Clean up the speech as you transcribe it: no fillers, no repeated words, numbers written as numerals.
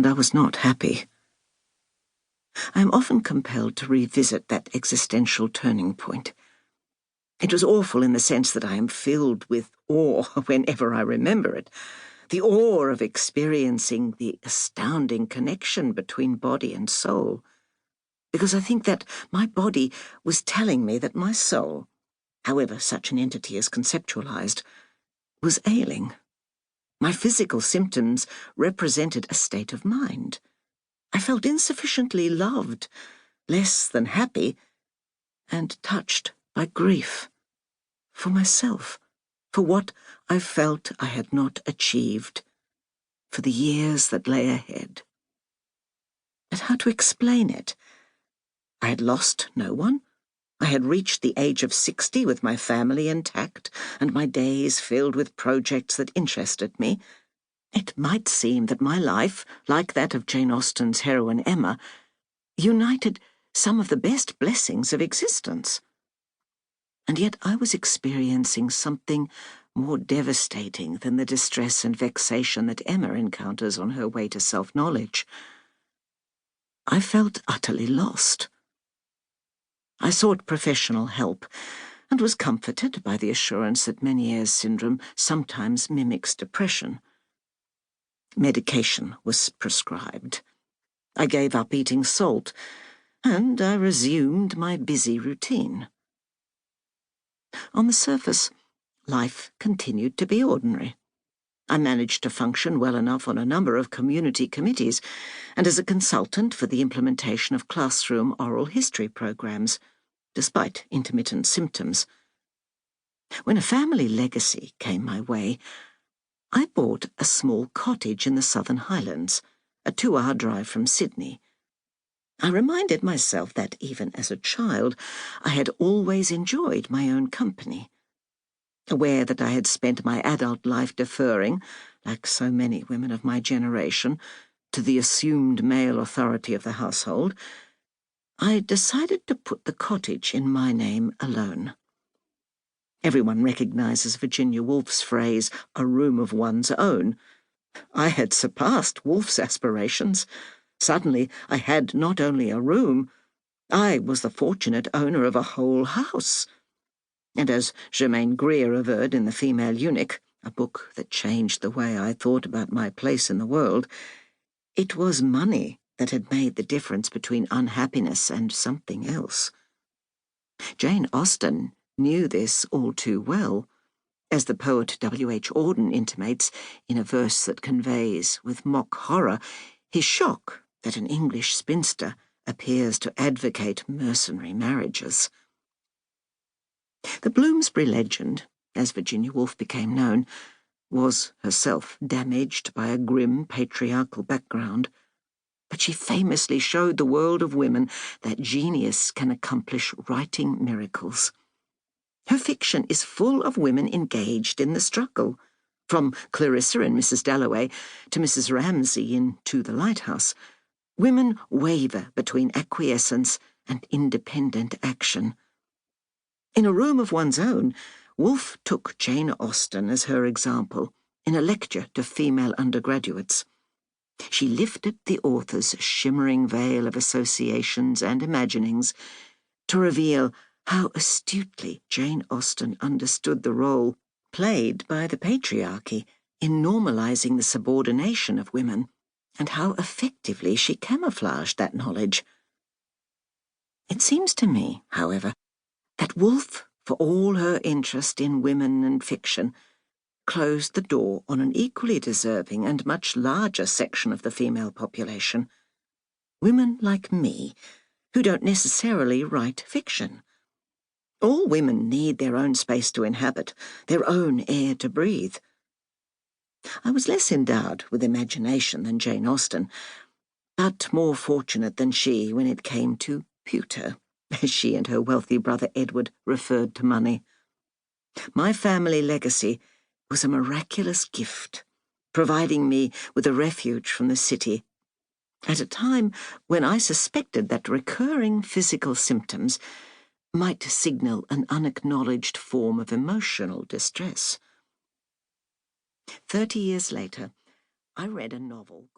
I was not happy. I am often compelled to revisit that existential turning point. It was awful in the sense that I am filled with awe whenever I remember it, the awe of experiencing the astounding connection between body and soul, because I think that my body was telling me that my soul, however such an entity is conceptualized, was ailing. My physical symptoms represented a state of mind. I felt insufficiently loved, less than happy, and touched by grief. For myself, for what I felt I had not achieved, for the years that lay ahead. But how to explain it? I had lost no one. I had reached the age of 60 with my family intact and my days filled with projects that interested me. It might seem that my life, like that of Jane Austen's heroine Emma, united some of the best blessings of existence. And yet I was experiencing something more devastating than the distress and vexation that Emma encounters on her way to self-knowledge. I felt utterly lost. I sought professional help and was comforted by the assurance that Meniere's syndrome sometimes mimics depression. Medication was prescribed. I gave up eating salt, and I resumed my busy routine. On the surface, life continued to be ordinary. I managed to function well enough on a number of community committees and as a consultant for the implementation of classroom oral history programs, despite intermittent symptoms. When a family legacy came my way, I bought a small cottage in the Southern Highlands, a 2-hour drive from Sydney. I reminded myself that, even as a child, I had always enjoyed my own company. Aware that I had spent my adult life deferring, like so many women of my generation, to the assumed male authority of the household, I decided to put the cottage in my name alone. Everyone recognizes Virginia Woolf's phrase, "a room of one's own." I had surpassed Woolf's aspirations. Suddenly, I had not only a room, I was the fortunate owner of a whole house. And as Germaine Greer averred in The Female Eunuch, a book that changed the way I thought about my place in the world, it was money that had made the difference between unhappiness and something else. Jane Austen knew this all too well, as the poet W.H. Auden intimates in a verse that conveys, with mock horror, his shock that an English spinster appears to advocate mercenary marriages. The Bloomsbury legend, as Virginia Woolf became known, was herself damaged by a grim patriarchal background, but she famously showed the world of women that genius can accomplish writing miracles. Her fiction is full of women engaged in the struggle, from Clarissa in Mrs. Dalloway to Mrs. Ramsay in To the Lighthouse. Women waver between acquiescence and independent action. In A Room of One's Own, Woolf took Jane Austen as her example in a lecture to female undergraduates. She lifted the author's shimmering veil of associations and imaginings to reveal how astutely Jane Austen understood the role played by the patriarchy in normalizing the subordination of women, and how effectively she camouflaged that knowledge. It seems to me, however, that Woolf, for all her interest in women and fiction, closed the door on an equally deserving and much larger section of the female population. Women like me, who don't necessarily write fiction. All women need their own space to inhabit, their own air to breathe. I was less endowed with imagination than Jane Austen, but more fortunate than she when it came to pewter, as she and her wealthy brother Edward referred to money. My family legacy was a miraculous gift, providing me with a refuge from the city, at a time when I suspected that recurring physical symptoms might signal an unacknowledged form of emotional distress. 30 years later, I read a novel